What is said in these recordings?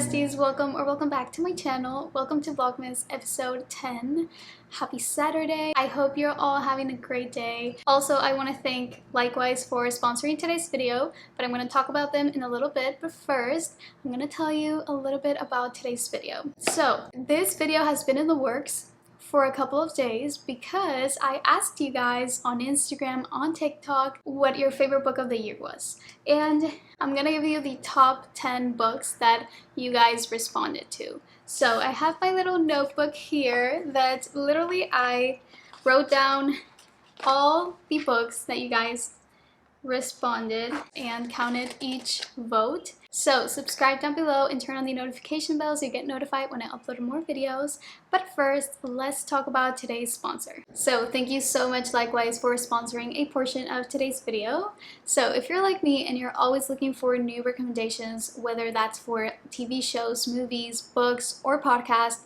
besties, welcome back to my channel. Welcome to Vlogmas episode 10. Happy Saturday. I hope you're all having a great day. Also, I want to thank Likewise for sponsoring today's video, but I'm going to talk about them in a little bit. But first, I'm going to tell you a little bit about today's video. So, this video has been in the works for a couple of days because I asked you guys on Instagram, on TikTok, what your favorite book of the year was. And I'm gonna give you the top 10 books that you guys responded to. So I have my little notebook here that literally I wrote down all the books that you guys responded and counted each vote. So subscribe down below and turn on the notification bell so you get notified when I upload more videos. But first, let's talk about today's sponsor. So thank you so much Likewise for sponsoring a portion of today's video. So if you're like me and you're always looking for new recommendations, whether that's for TV shows, movies, books, or podcasts,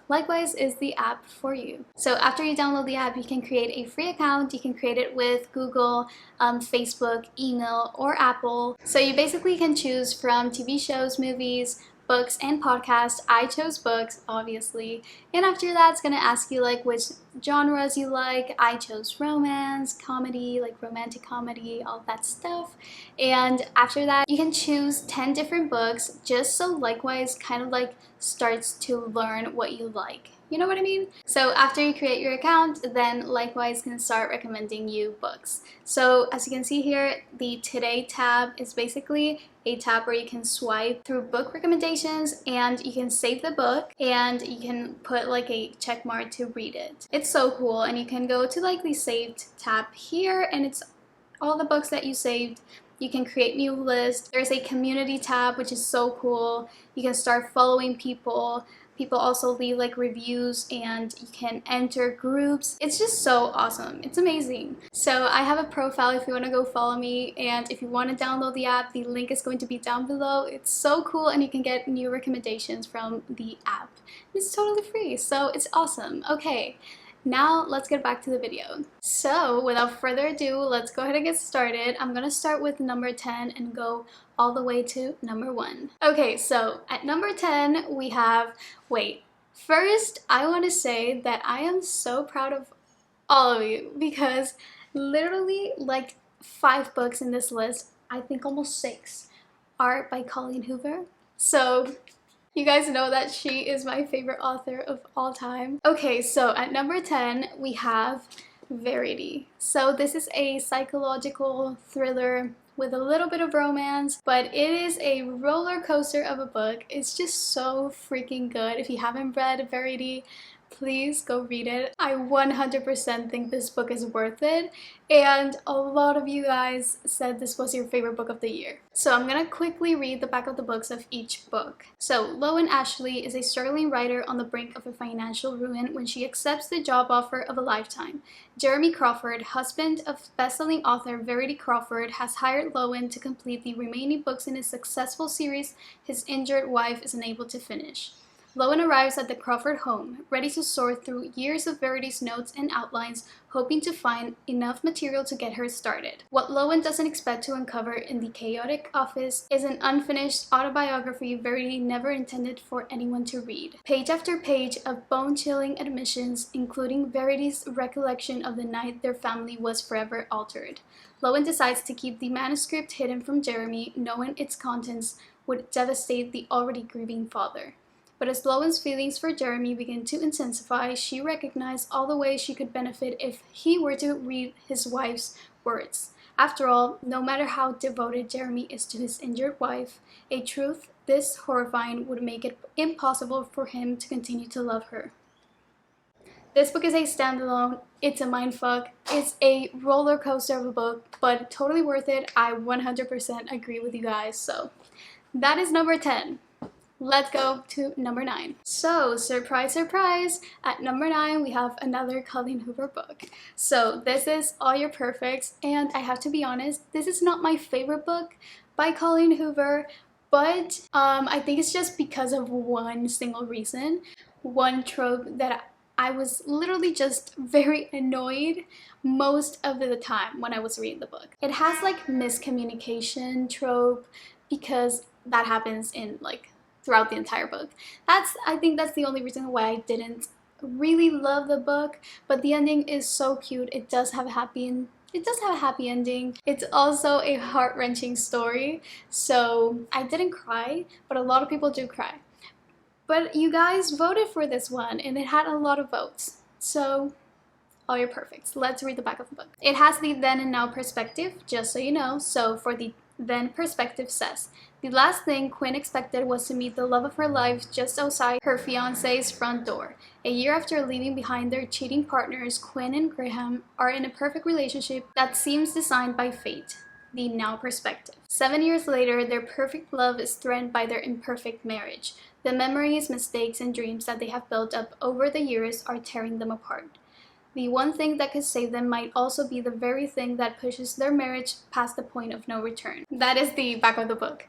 Likewise is the app for you. So after you download the app, you can create a free account. You can create it with Google, Facebook, email, or Apple. So you basically can choose from TV shows, movies, books, and podcasts. I chose books, obviously. And after that, it's gonna ask you like which genres you like. I chose romance, comedy, like romantic comedy, all that stuff. And after that, you can choose 10 different books just so Likewise kind of like starts to learn what you like. You know what I mean? So after you create your account, then Likewise can start recommending you books. So as you can see here, the Today tab is basically a tab where you can swipe through book recommendations and you can save the book and you can put like a check mark to read it. It's so cool, and you can go to like the saved tab here and it's all the books that you saved. You can create new lists. There's a community tab, which is so cool. You can start following people. People also leave like reviews and you can enter groups. It's just so awesome. It's amazing. So I have a profile if you want to go follow me, and if you want to download the app, the link is going to be down below. It's so cool and you can get new recommendations from the app. It's totally free, so it's awesome. Okay. Now let's get back to the video. So without further ado, let's go ahead and get started. I'm gonna start with number 10 and go all the way to number 1. Okay, so at number 10 we have, first I want to say that I am so proud of all of you because literally like 5 books in this list, I think almost 6, are by Colleen Hoover. So you guys know that she is my favorite author of all time. Okay, so at number 10, we have Verity. So this is a psychological thriller with a little bit of romance, but it is a roller coaster of a book. It's just so freaking good. If you haven't read Verity, please go read it. I 100% think this book is worth it, and a lot of you guys said this was your favorite book of the year. So I'm gonna quickly read the back of the books of each book. So Lowen Ashley is a struggling writer on the brink of a financial ruin when she accepts the job offer of a lifetime. Jeremy Crawford, husband of best-selling author Verity Crawford, has hired Lowen to complete the remaining books in his successful series his injured wife is unable to finish. Lowen arrives at the Crawford home, ready to sort through years of Verity's notes and outlines, hoping to find enough material to get her started. What Lowen doesn't expect to uncover in the chaotic office is an unfinished autobiography Verity never intended for anyone to read. Page after page of bone-chilling admissions, including Verity's recollection of the night their family was forever altered. Lowen decides to keep the manuscript hidden from Jeremy, knowing its contents would devastate the already grieving father. But as Lowen's feelings for Jeremy begin to intensify, she recognized all the ways she could benefit if he were to read his wife's words. After all, no matter how devoted Jeremy is to his injured wife, a truth this horrifying would make it impossible for him to continue to love her. This book is a standalone, it's a mindfuck, it's a roller coaster of a book, but totally worth it. I 100% agree with you guys, so that is number 10. Let's go to number 9. So, surprise, surprise, at number 9 we have another Colleen Hoover book. So this is All Your Perfects, and I have to be honest, this is not my favorite book by Colleen Hoover, but I think it's just because of one single reason, one trope that I was literally just very annoyed most of the time when I was reading the book. It has like miscommunication trope because that happens in like throughout the entire book. I think that's the only reason why I didn't really love the book, but the ending is so cute. It does have a happy ending. It's also a heart-wrenching story, so I didn't cry, but a lot of people do cry. But you guys voted for this one, and it had a lot of votes, so all your perfects. Let's read the back of the book. It has the then and now perspective, just so you know. So for the then perspective says, the last thing Quinn expected was to meet the love of her life just outside her fiancé's front door. A year after leaving behind their cheating partners, Quinn and Graham are in a perfect relationship that seems designed by fate. The now perspective. 7 years later, their perfect love is threatened by their imperfect marriage. The memories, mistakes, and dreams that they have built up over the years are tearing them apart. The one thing that could save them might also be the very thing that pushes their marriage past the point of no return. That is the back of the book.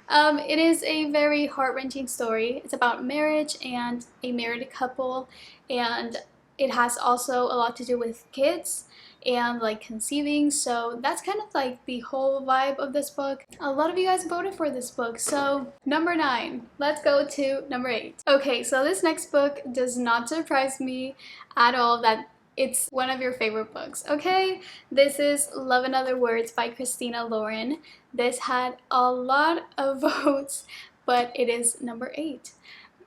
It is a very heart-wrenching story. It's about marriage and a married couple, and it has also a lot to do with kids and like conceiving, so that's kind of like the whole vibe of this book. A lot of you guys voted for this book, so number 9. Let's go to number 8. Okay, so this next book does not surprise me at all that it's one of your favorite books, okay? This is Love and Other Words by Christina Lauren. This had a lot of votes, but it is number 8.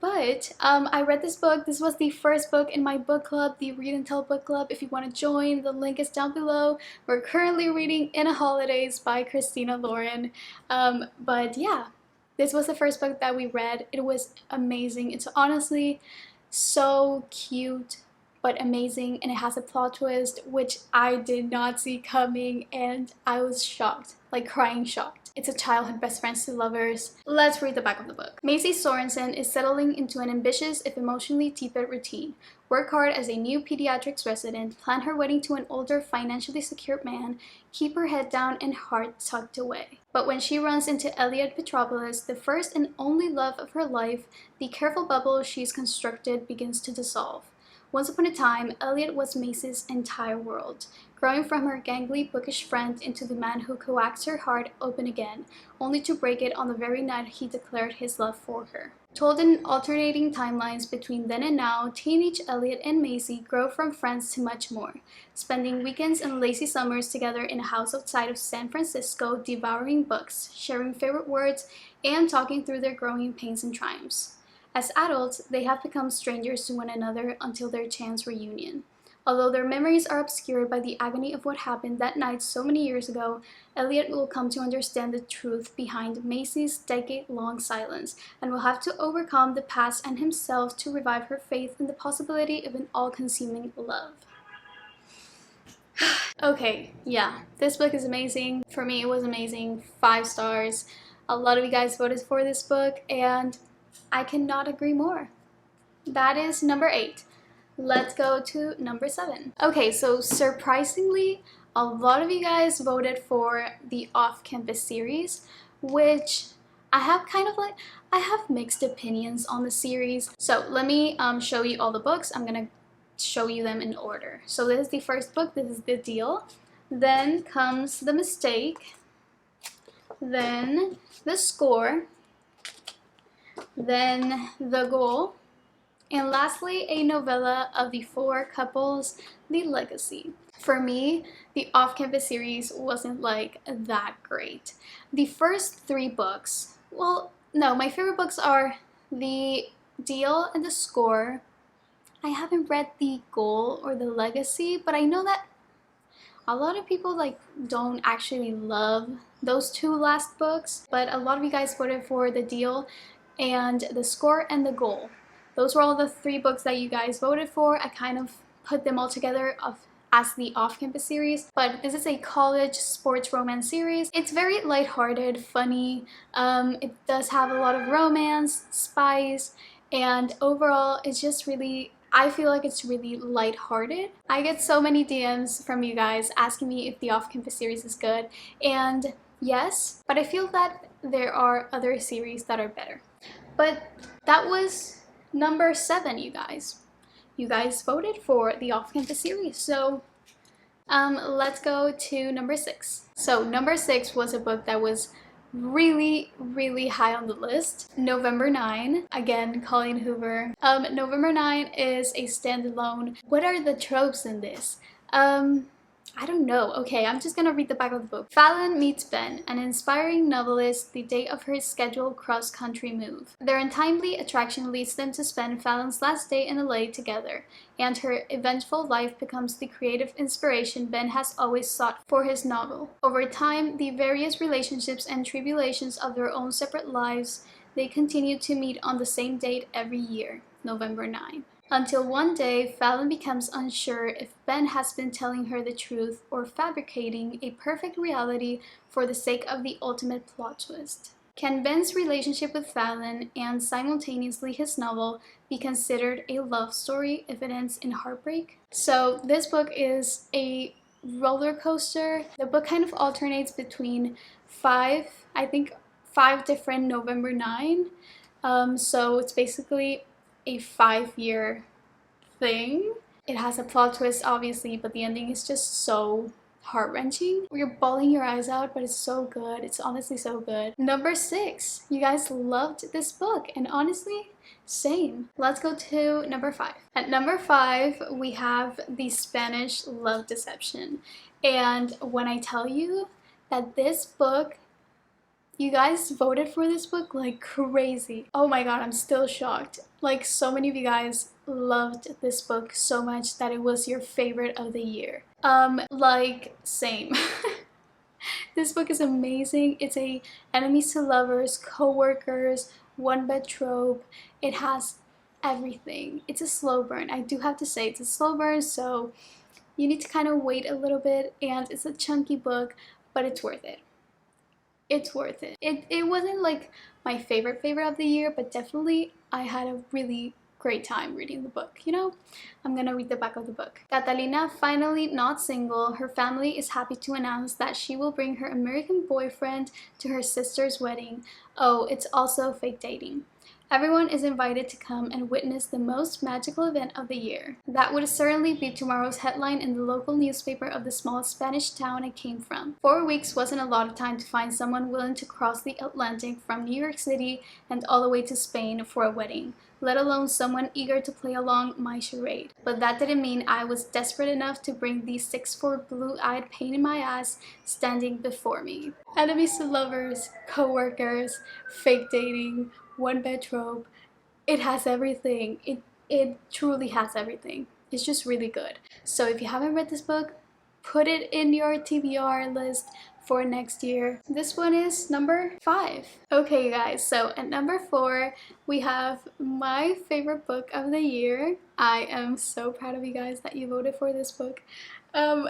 But I read this book. This was the first book in my book club, the Read and Tell book club. If you want to join, the link is down below. We're currently reading In a Holidays by Christina Lauren. But yeah, this was the first book that we read. It was amazing. It's honestly so cute, but amazing, and it has a plot twist which I did not see coming, and I was shocked, like crying shocked. It's a childhood best friends to lovers. Let's read the back of the book. Macy Sorensen is settling into an ambitious, if emotionally tepid routine. Work hard as a new pediatrics resident, plan her wedding to an older, financially secure man, keep her head down and heart tucked away. But when she runs into Elliot Petropoulos, the first and only love of her life, the careful bubble she's constructed begins to dissolve. Once upon a time, Elliot was Macy's entire world, growing from her gangly, bookish friend into the man who coaxed her heart open again, only to break it on the very night he declared his love for her. Told in alternating timelines between then and now, teenage Elliot and Macy grow from friends to much more, spending weekends and lazy summers together in a house outside of San Francisco, devouring books, sharing favorite words, and talking through their growing pains and triumphs. As adults, they have become strangers to one another until their chance reunion. Although their memories are obscured by the agony of what happened that night so many years ago, Elliot will come to understand the truth behind Macy's decade-long silence and will have to overcome the past and himself to revive her faith in the possibility of an all-consuming love. Okay, yeah, this book is amazing. For me, it was amazing. 5 stars. A lot of you guys voted for this book, and I cannot agree more. That is number 8. Let's go to number 7. Okay, so surprisingly, a lot of you guys voted for the Off-Campus series, which I have mixed opinions on the series. So let me show you all the books. I'm gonna show you them in order. So this is the first book. This is The Deal. Then comes The Mistake. Then The Score. Then The Goal, and lastly a novella of the 4 couples, The Legacy. For me, the Off-Campus series wasn't like that great. The first 3 books, well, no, my favorite books are The Deal and The Score. I haven't read The Goal or The Legacy, but I know that a lot of people like don't actually love those 2 last books, but a lot of you guys voted for The Deal and The Score and The Goal. Those were all the 3 books that you guys voted for. I kind of put them all together as the Off-Campus series, but this is a college sports romance series. It's very lighthearted, funny. It does have a lot of romance, spies, and overall it's just really, I feel like it's really lighthearted. I get so many DMs from you guys asking me if the Off-Campus series is good, and yes, but I feel that there are other series that are better. But that was number 7, you guys. You guys voted for the Off-Campus series, so let's go to number 6. So number 6 was a book that was really high on the list. November 9, again, Colleen Hoover. November 9 is a standalone. What are the tropes in this? I don't know. Okay, I'm just gonna read the back of the book. Fallon meets Ben, an inspiring novelist, the day of her scheduled cross-country move. Their untimely attraction leads them to spend Fallon's last day in LA together, and her eventful life becomes the creative inspiration Ben has always sought for his novel. Over time, the various relationships and tribulations of their own separate lives, they continue to meet on the same date every year, November 9. Until one day, Fallon becomes unsure if Ben has been telling her the truth or fabricating a perfect reality for the sake of the ultimate plot twist. Can Ben's relationship with Fallon and simultaneously his novel be considered a love story if it ends in heartbreak? So this book is a roller coaster. The book kind of alternates between five different November 9. So it's basically a 5-year thing. It has a plot twist, obviously, but the ending is just so heart-wrenching. You're bawling your eyes out, but it's so good. It's honestly so good. Number 6. You guys loved this book, and honestly, same. Let's go to number 5. At number 5, we have The Spanish Love Deception. And when I tell you that this book, you guys voted for this book like crazy. Oh my god, I'm still shocked. Like, so many of you guys loved this book so much that it was your favorite of the year. Like, same. This book is amazing. It's a enemies to lovers, co-workers, one-bed trope. It has everything. It's a slow burn. I do have to say it's a slow burn, so you need to kind of wait a little bit, and it's a chunky book, but it's worth it. It's worth it. It wasn't like my favorite of the year, but definitely I had a really great time reading the book, you know? I'm gonna read the back of the book. Catalina, finally not single, her family is happy to announce that she will bring her American boyfriend to her sister's wedding. Oh, it's also fake dating. Everyone is invited to come and witness the most magical event of the year. That would certainly be tomorrow's headline in the local newspaper of the small Spanish town I came from. 4 weeks wasn't a lot of time to find someone willing to cross the Atlantic from New York City and all the way to Spain for a wedding, let alone someone eager to play along my charade. But that didn't mean I was desperate enough to bring the 6'4" blue-eyed pain in my ass standing before me. Enemies to lovers, co-workers, fake dating, one-bed trope. It has everything. It truly has everything. It's just really good. So if you haven't read this book, put it in your TBR list for next year. This one is number 5. Okay, you guys, so at number 4, we have my favorite book of the year. I am so proud of you guys that you voted for this book.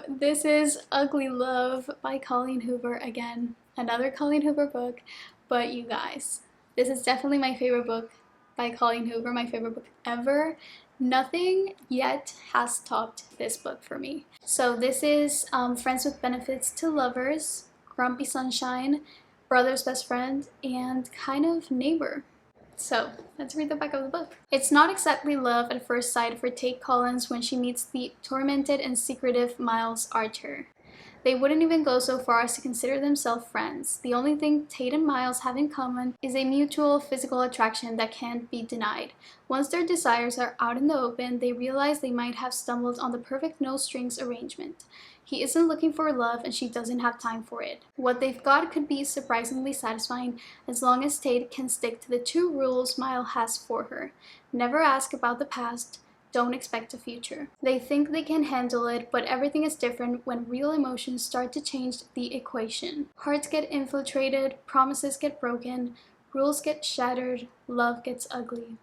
This is Ugly Love by Colleen Hoover. Again, another Colleen Hoover book, but you guys, this is definitely my favorite book by Colleen Hoover, my favorite book ever. Nothing yet has topped this book for me. So this is Friends with Benefits to Lovers, Grumpy Sunshine, Brother's Best Friend, and kind of Neighbor. So let's read the back of the book. It's not exactly love at first sight for Tate Collins when she meets the tormented and secretive Miles Archer. They wouldn't even go so far as to consider themselves friends. The only thing Tate and Miles have in common is a mutual physical attraction that can't be denied. Once their desires are out in the open, they realize they might have stumbled on the perfect no-strings arrangement. He isn't looking for love and she doesn't have time for it. What they've got could be surprisingly satisfying as long as Tate can stick to the 2 rules Miles has for her. Never ask about the past. Don't expect a future. They think they can handle it, but everything is different when real emotions start to change the equation. Hearts get infiltrated, promises get broken, rules get shattered, love gets ugly.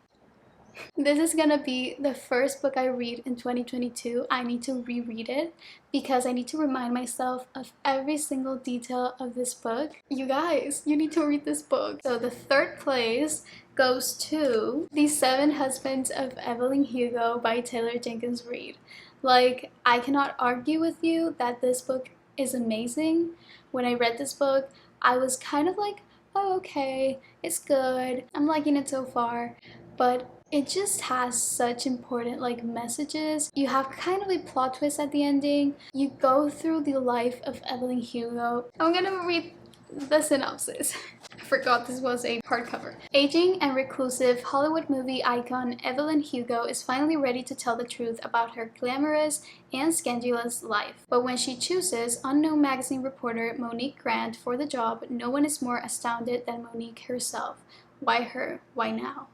This is gonna be the first book I read in 2022. I need to reread it because I need to remind myself of every single detail of this book. You guys, you need to read this book. So the 3rd place goes to The 7 Husbands of Evelyn Hugo by Taylor Jenkins Reid. Like, I cannot argue with you that this book is amazing. When I read this book, I was kind of like, oh, okay, it's good. I'm liking it so far. But it just has such important messages. You have kind of a plot twist at the ending. You go through the life of Evelyn Hugo. I'm gonna read the synopsis. I forgot this was a hardcover. Aging and reclusive Hollywood movie icon Evelyn Hugo is finally ready to tell the truth about her glamorous and scandalous life. But when she chooses unknown magazine reporter Monique Grant for the job, no one is more astounded than Monique herself. Why her? Why now?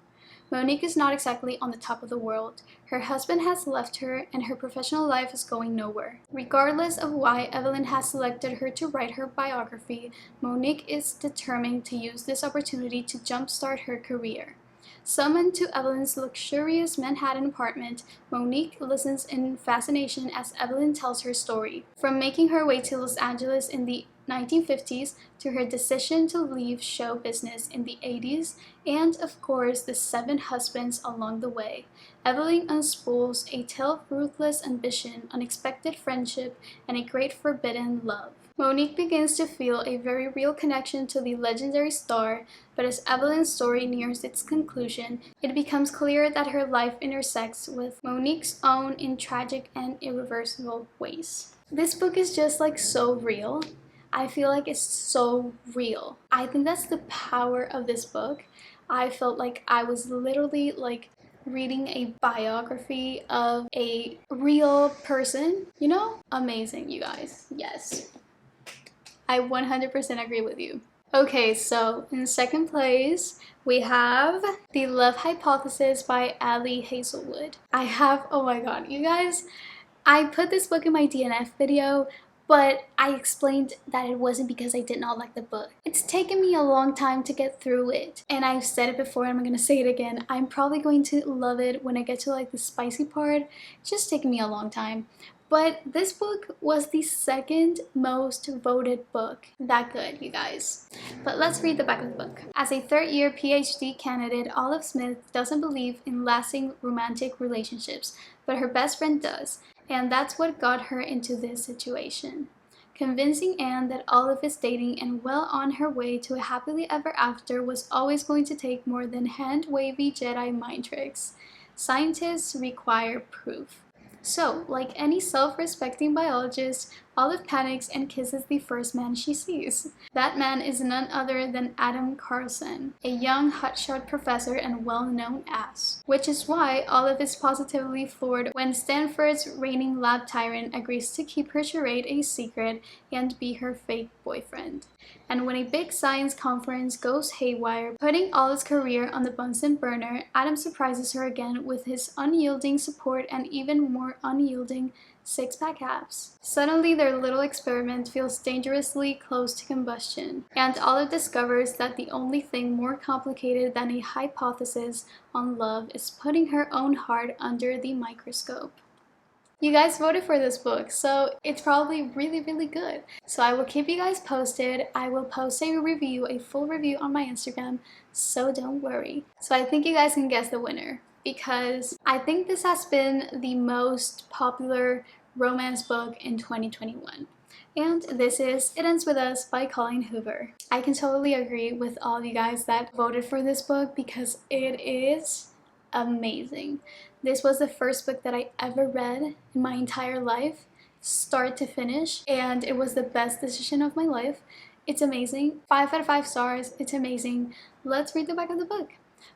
Monique is not exactly on the top of the world. Her husband has left her and her professional life is going nowhere. Regardless of why Evelyn has selected her to write her biography, Monique is determined to use this opportunity to jumpstart her career. Summoned to Evelyn's luxurious Manhattan apartment, Monique listens in fascination as Evelyn tells her story. From making her way to Los Angeles in the 1950s to her decision to leave show business in the 80s, and of course the 7 husbands along the way, Evelyn unspools a tale of ruthless ambition, unexpected friendship, and a great forbidden love. Monique begins to feel a very real connection to the legendary star, but as Evelyn's story nears its conclusion, it becomes clear that her life intersects with Monique's own in tragic and irreversible ways. This book is just like so real. I feel like it's so real. I think that's the power of this book. I felt like I was literally like reading a biography of a real person, you know? Amazing, you guys. Yes. I 100% agree with you. Okay, so in second place, we have The Love Hypothesis by Ali Hazelwood. Oh my god, you guys, I put this book in my DNF video, but I explained that it wasn't because I did not like the book. It's taken me a long time to get through it, and I've said it before and I'm gonna say it again. I'm probably going to love it when I get to like the spicy part. It's just taken me a long time. But this book was the second most voted book. That good, you guys. But let's read the back of the book. As a third-year PhD candidate, Olive Smith doesn't believe in lasting romantic relationships, but her best friend does, and that's what got her into this situation. Convincing Anne that Olive is dating and well on her way to a happily ever after was always going to take more than hand-wavy Jedi mind tricks. Scientists require proof. So, like any self-respecting biologist, Olive panics and kisses the first man she sees. That man is none other than Adam Carlson, a young hotshot professor and well-known ass. Which is why Olive is positively floored when Stanford's reigning lab tyrant agrees to keep her charade a secret and be her fake boyfriend. And when a big science conference goes haywire, putting Olive's career on the Bunsen burner, Adam surprises her again with his unyielding support and even more unyielding six-pack abs. Suddenly their little experiment feels dangerously close to combustion, and Olive discovers that the only thing more complicated than a hypothesis on love is putting her own heart under the microscope. You guys voted for this book, so it's probably really, really good. So I will keep you guys posted. I will post a full review on my Instagram, so don't worry. So I think you guys can guess the winner, because I think this has been the most popular romance book in 2021. And this is It Ends With Us by Colleen Hoover. I can totally agree with all of you guys that voted for this book because it is amazing. This was the first book that I ever read in my entire life, start to finish, and it was the best decision of my life. It's amazing. 5 out of 5 stars. It's amazing. Let's read the back of the book.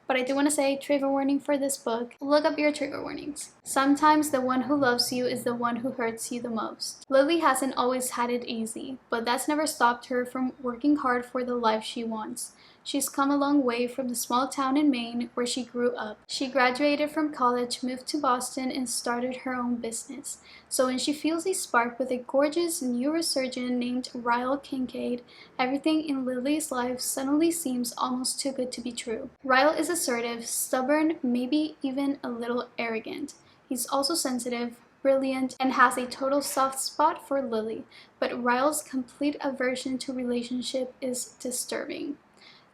But I do want to say, trigger warning for this book. Look up your trigger warnings. Sometimes the one who loves you is the one who hurts you the most. Lily hasn't always had it easy, but that's never stopped her from working hard for the life she wants. She's come a long way from the small town in Maine where she grew up. She graduated from college, moved to Boston, and started her own business. So when she feels a spark with a gorgeous neurosurgeon named Ryle Kincaid, everything in Lily's life suddenly seems almost too good to be true. Ryle is assertive, stubborn, maybe even a little arrogant. He's also sensitive, brilliant, and has a total soft spot for Lily, but Ryle's complete aversion to relationship is disturbing.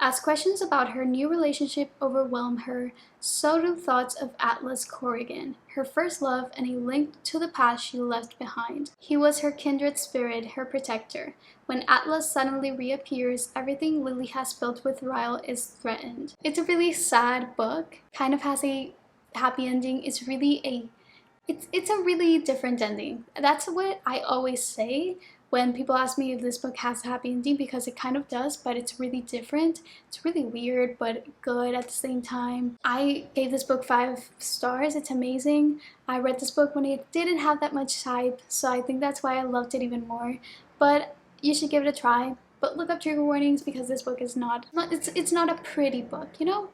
As questions about her new relationship overwhelm her, so do thoughts of Atlas Corrigan, her first love and a link to the past she left behind. He was her kindred spirit, her protector. When Atlas suddenly reappears, everything Lily has built with Ryle is threatened. It's a really sad book, kind of has a happy ending. It's a really different ending. That's what I always say when people ask me if this book has a happy ending, because it kind of does, but it's really different. It's really weird, but good at the same time. I gave this book 5 stars. It's amazing. I read this book when it didn't have that much hype, so I think that's why I loved it even more. But you should give it a try. But look up trigger warnings, because this book is it's not a pretty book, you know?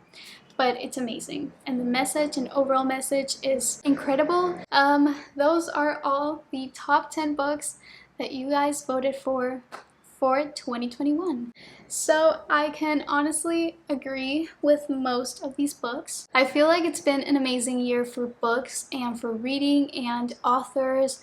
But it's amazing, and the message and overall message is incredible. Those are all the top 10 books that you guys voted for 2021. So I can honestly agree with most of these books. I feel like it's been an amazing year for books and for reading and authors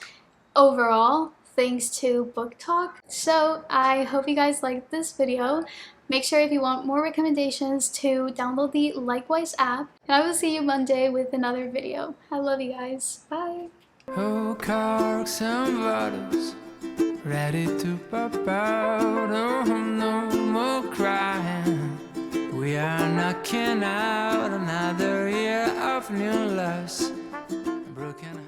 overall, thanks to Book Talk. So I hope you guys liked this video. Make sure, if you want more recommendations, to download the Likewise app. And I will see you Monday with another video. I love you guys. Bye. Oh, corks and bottles, ready to pop out. Oh, no more crying. We are knocking out another year of new loves. Broken heart.